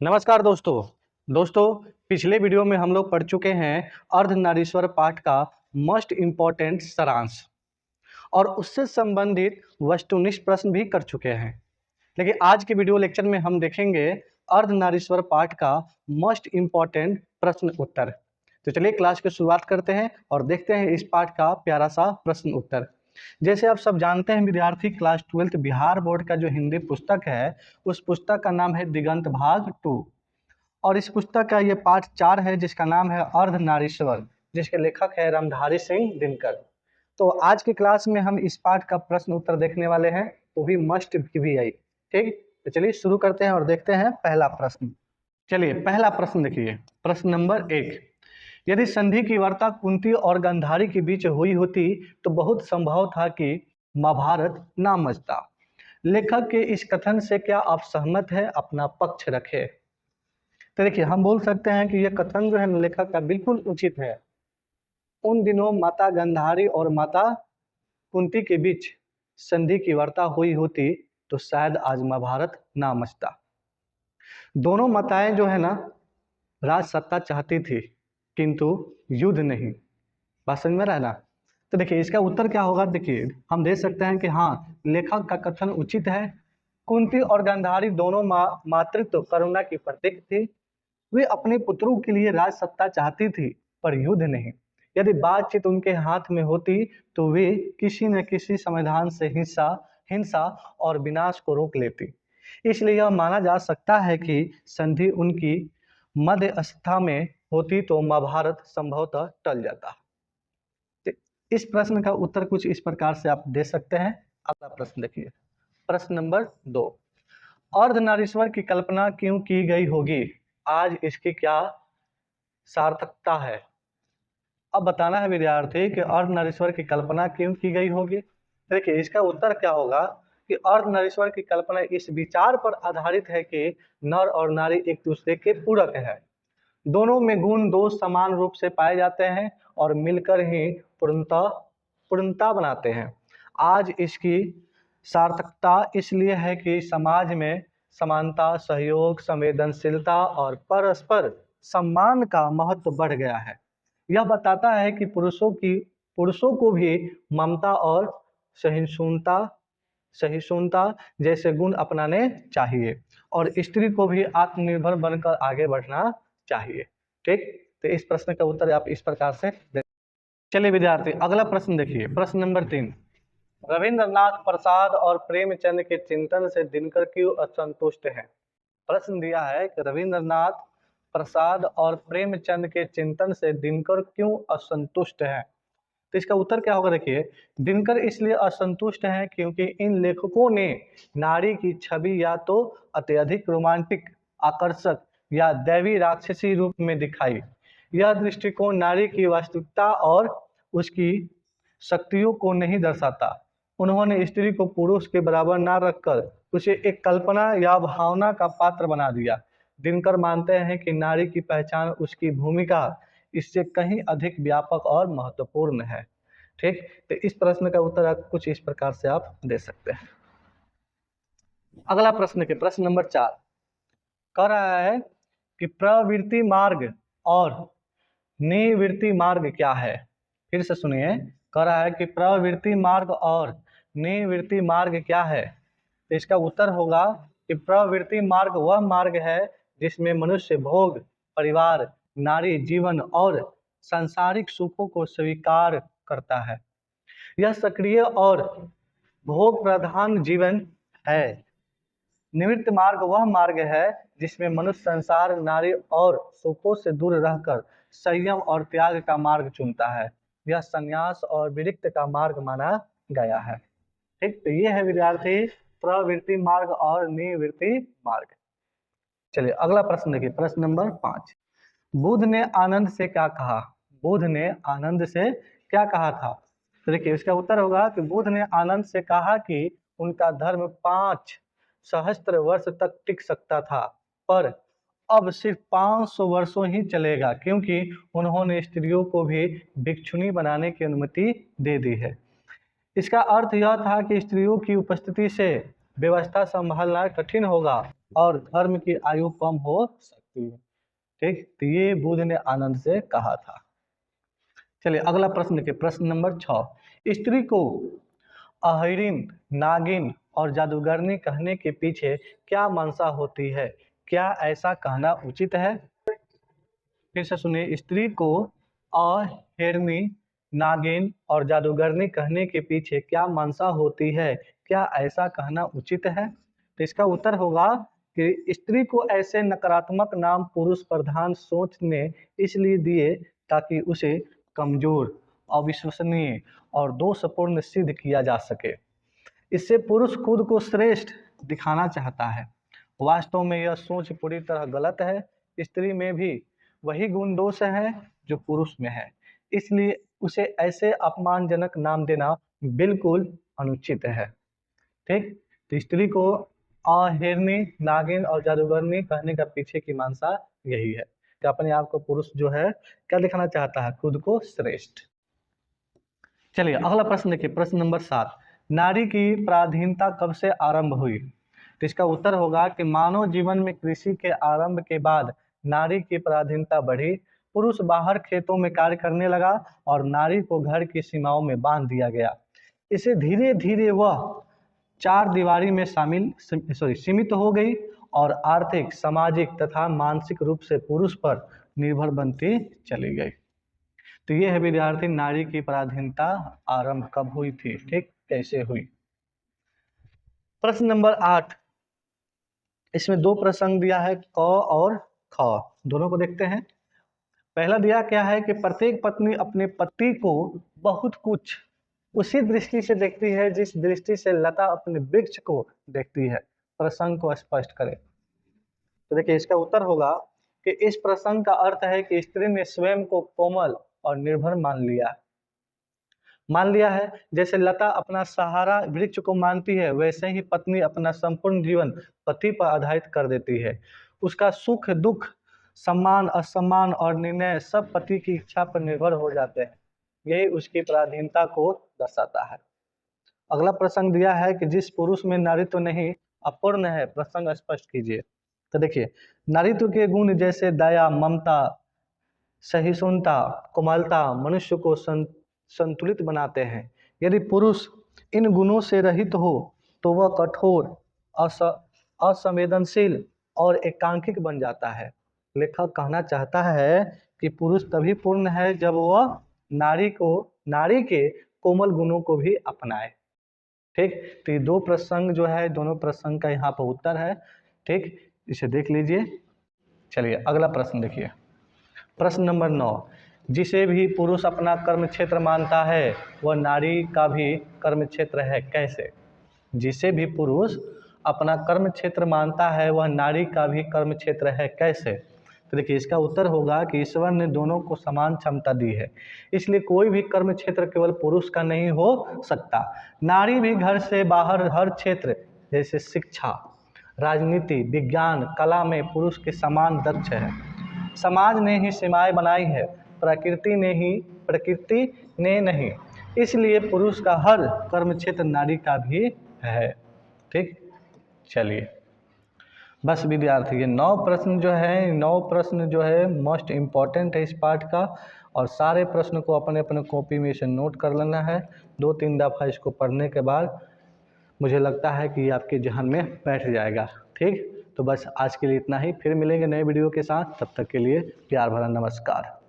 नमस्कार दोस्तों पिछले वीडियो में हम लोग पढ़ चुके हैं अर्धनारीश्वर पाठ का मोस्ट इम्पॉर्टेंट सारांश और उससे संबंधित वस्तुनिष्ठ प्रश्न भी कर चुके हैं। लेकिन आज के वीडियो लेक्चर में हम देखेंगे अर्धनारीश्वर पाठ का मोस्ट इम्पॉर्टेंट प्रश्न उत्तर। तो चलिए क्लास की शुरुआत करते हैं और देखते हैं इस पाठ का प्यारा सा प्रश्न उत्तर। जैसे आप सब जानते हैं विद्यार्थी, क्लास 12 बिहार बोर्ड का जो हिंदी पुस्तक है उस पुस्तक का नाम है दिगंत भाग 2 और इस पुस्तक का ये पाठ 4 है जिसका नाम है अर्धनारीश्वर, जिसके लेखक है रामधारी सिंह दिनकर। तो आज की क्लास में हम इस पाठ का प्रश्न उत्तर देखने वाले हैं, वो भी मस्ट VVI। ठीक, तो चलिए शुरू करते हैं और देखते हैं पहला प्रश्न। चलिए पहला प्रश्न देखिए, प्रश्न नंबर 1। यदि संधि की वार्ता कुंती और गांधारी के बीच हुई होती तो बहुत संभव था कि महाभारत ना मचता। लेखक के इस कथन से क्या आप सहमत है? अपना पक्ष रखे। तो देखिए हम बोल सकते हैं कि यह कथन जो है लेखक का बिल्कुल उचित है। उन दिनों माता गांधारी और माता कुंती के बीच संधि की वार्ता हुई होती तो शायद आज महाभारत ना मचता। दोनों माताएं जो है ना राज सत्ता चाहती थी किंतु युद्ध नहीं। बात समझ में रहा है ना? तो देखिए इसका उत्तर क्या होगा। देखिए हम दे सकते हैं कि हाँ, लेखक का कथन उचित है। कुंती और गांधारी दोनों मातृत्व करुणा की प्रतीक थी। वे अपने पुत्रों के लिए राज सत्ता चाहती थी पर युद्ध नहीं। यदि बातचीत उनके हाथ में होती तो वे किसी न किसी समाधान से हिंसा और विनाश को रोक लेती। इसलिए यह माना जा सकता है कि संधि उनकी मध्यस्थता में होती तो महाभारत संभवतः टल जाता। तो इस प्रश्न का उत्तर कुछ इस प्रकार से आप दे सकते हैं। अगला प्रश्न देखिए, प्रश्न नंबर 2। अर्धनारीश्वर की कल्पना क्यों की गई होगी? आज इसकी क्या सार्थकता है? अब बताना है विद्यार्थी कि अर्धनारीश्वर की कल्पना क्यों की गई होगी। देखिए इसका उत्तर क्या होगा कि अर्धनारीश्वर की कल्पना इस विचार पर आधारित है कि नर और नारी एक दूसरे के पूरक है। दोनों में गुण दोष समान रूप से पाए जाते हैं और मिलकर ही पूर्णता बनाते हैं। आज इसकी सार्थकता इसलिए है कि समाज में समानता, सहयोग, संवेदनशीलता और परस्पर सम्मान का महत्व बढ़ गया है। यह बताता है कि पुरुषों को भी ममता और सहिष्णुता जैसे गुण अपनाने चाहिए और स्त्री को भी आत्मनिर्भर बनकर आगे बढ़ना चाहिए। ठीक, तो इस प्रश्न का उत्तर आप इस प्रकार से दे। चलिए विद्यार्थी अगला प्रश्न देखिए, प्रश्न नंबर 3। रविंद्रनाथ प्रसाद और प्रेमचंद के चिंतन से दिनकर क्यों असंतुष्ट है? प्रश्न दिया है कि रविंद्रनाथ प्रसाद और प्रेमचंद के चिंतन से दिनकर क्यों असंतुष्ट है। तो इसका उत्तर क्या होगा। देखिए दिनकर इसलिए असंतुष्ट हैं क्योंकि इन लेखकों ने नारी की छवि या तो अत्यधिक रोमांटिक, आकर्षक या दैवी राक्षसी रूप में दिखाई। यह दृष्टिकोण नारी की वास्तविकता और उसकी शक्तियों को नहीं दर्शाता। उन्होंने स्त्री को पुरुष के बराबर ना रखकर उसे एक कल्पना या भावना का पात्र बना दिया। दिनकर मानते हैं कि नारी की पहचान उसकी भूमिका इससे कहीं अधिक व्यापक और महत्वपूर्ण है। ठीक, तो इस प्रश्न का उत्तर आप कुछ इस प्रकार से आप दे सकते हैं। अगला प्रश्न के प्रश्न नंबर 4 कह रहा है कि प्रवृत्ति मार्ग और निवृत्ति मार्ग क्या है। फिर से सुनिए, कह रहा है कि प्रवृत्ति मार्ग और निवृत्ति मार्ग क्या है। तो इसका उत्तर होगा कि प्रवृत्ति मार्ग वह मार्ग है जिसमें मनुष्य भोग, परिवार, नारी, जीवन और सांसारिक सुखों को स्वीकार करता है। यह सक्रिय और भोग प्रधान जीवन है। निवृत्त मार्ग वह मार्ग है जिसमें मनुष्य संसार, नारी और सुखों से दूर रहकर संयम और त्याग का मार्ग चुनता है। यह संन्यास और विरक्ति का मार्ग माना गया है। ठीक, तो ये है विद्यार्थी प्रवृत्ति मार्ग और निवृत्ति मार्ग। चलिए अगला प्रश्न देखिए, प्रश्न नंबर 5। बुद्ध ने आनंद से क्या कहा? बुद्ध ने आनंद से क्या कहा था? तो देखिए इसका उत्तर होगा कि बुद्ध ने आनंद से कहा कि उनका धर्म 5 सहस्त्र वर्ष तक टिक सकता था पर अब सिर्फ 500 वर्षों ही चलेगा क्योंकि उन्होंने स्त्रियों को भी भिक्षुणी बनाने की अनुमति दे दी है। इसका अर्थ यह था कि स्त्रियों की उपस्थिति से व्यवस्था संभालना कठिन होगा और धर्म की आयु कम हो सकती है। ठीक, तो ये बुद्ध ने आनंद से कहा था। चलिए अगला प्रश्न देखिए, प्रश्न नंबर 6। स्त्री को अहिरिन, नागिन और जादूगरनी कहने के पीछे क्या मंशा होती है? क्या ऐसा कहना उचित है? फिर से सुनिए, स्त्री को अहिरनी, नागिन और जादूगरनी कहने के पीछे क्या मंशा होती है? क्या ऐसा कहना उचित है? तो इसका उत्तर होगा कि स्त्री को ऐसे नकारात्मक नाम पुरुष प्रधान सोच ने इसलिए दिए ताकि उसे कमजोर, अविश्वसनीय और दोषपूर्ण सिद्ध किया जा सके। इससे पुरुष खुद को श्रेष्ठ दिखाना चाहता है। वास्तव में यह सोच पूरी तरह गलत है। स्त्री में भी वही गुण दोष है जो पुरुष में है, इसलिए उसे ऐसे अपमानजनक नाम देना बिल्कुल अनुचित है। ठीक, तो स्त्री को अहिरनी, नागिन और जादूगरनी कहने का पीछे की मंशा यही है कि अपने आप को पुरुष जो है क्या दिखाना चाहता है? खुद को श्रेष्ठ। चलिए अगला प्रश्न देखिए, प्रश्न नंबर 7। नारी की पराधीनता कब से आरंभ हुई? तो इसका उत्तर होगा कि मानव जीवन में कृषि के आरंभ के बाद नारी की पराधीनता बढ़ी। पुरुष बाहर खेतों में कार्य करने लगा और नारी को घर की सीमाओं में बांध दिया गया। इसे धीरे धीरे वह चार दीवारी में सीमित हो गई और आर्थिक, सामाजिक तथा मानसिक रूप से पुरुष पर निर्भर बनती चली गई। तो ये है विद्यार्थी, नारी की पराधीनता आरंभ कब हुई थी? ठीक, कैसे हुई? प्रश्न नंबर 8, इसमें दो प्रसंग दिया है, क और ख, दोनों को देखते हैं। पहला दिया क्या है कि प्रत्येक पत्नी अपने पति को बहुत कुछ उसी दृष्टि से देखती है जिस दृष्टि से लता अपने वृक्ष को देखती है। प्रसंग को स्पष्ट करें। तो देखिए इसका उत्तर होगा कि इस प्रसंग का अर्थ है कि स्त्री ने स्वयं को कोमल और निर्भर मान लिया है। जैसे लता अपना सहारा वृक्ष को मानती है, वैसे ही पत्नी अपना संपूर्ण जीवन पति पर आधारित कर देती है। उसका सुख दुख, सम्मान असम्मान और निर्णय सब पति की इच्छा पर निर्भर हो जाते हैं। यही उसकी पराधीनता को दर्शाता है। अगला प्रसंग दिया है कि जिस पुरुष में नारीत्व नहीं, अपूर्ण है। प्रसंग स्पष्ट कीजिए। तो देखिए, नारीत्व के गुण जैसे दया, ममता, सहिष्णुता, कोमलता मनुष्य को संतुलित बनाते हैं। यदि पुरुष इन गुणों से रहित हो तो वह कठोर, असंवेदनशील और एकांकिक बन जाता है। लेखक कहना चाहता है कि पुरुष तभी पूर्ण है जब वह नारी के कोमल गुणों को भी अपनाए। ठीक, तो ये दो प्रसंग जो है, दोनों प्रसंग का यहाँ पर उत्तर है। ठीक, इसे देख लीजिए। चलिए अगला प्रश्न देखिए, प्रश्न नंबर 9। जिसे भी पुरुष अपना कर्म क्षेत्र मानता है वह नारी का भी कर्म क्षेत्र है, कैसे? जिसे भी पुरुष अपना कर्म क्षेत्र मानता है वह नारी का भी कर्म क्षेत्र है, कैसे? तो देखिए इसका उत्तर होगा कि ईश्वर ने दोनों को समान क्षमता दी है, इसलिए कोई भी कर्म क्षेत्र केवल पुरुष का नहीं हो सकता। नारी भी घर से बाहर हर क्षेत्र जैसे शिक्षा, राजनीति, विज्ञान, कला में पुरुष के समान दक्ष है। समाज ने ही सीमाएं बनाई है, प्रकृति ने नहीं। इसलिए पुरुष का हर कर्म क्षेत्र नारी का भी है। ठीक, चलिए बस विद्यार्थी, ये 9 प्रश्न जो है मोस्ट इम्पॉर्टेंट है इस पार्ट का, और सारे प्रश्न को अपने अपने कॉपी में इसे नोट कर लेना है। 2-3 दफ़ा इसको पढ़ने के बाद मुझे लगता है कि ये आपके जहन में बैठ जाएगा। ठीक, तो बस आज के लिए इतना ही, फिर मिलेंगे नए वीडियो के साथ। तब तक के लिए प्यार भरा नमस्कार।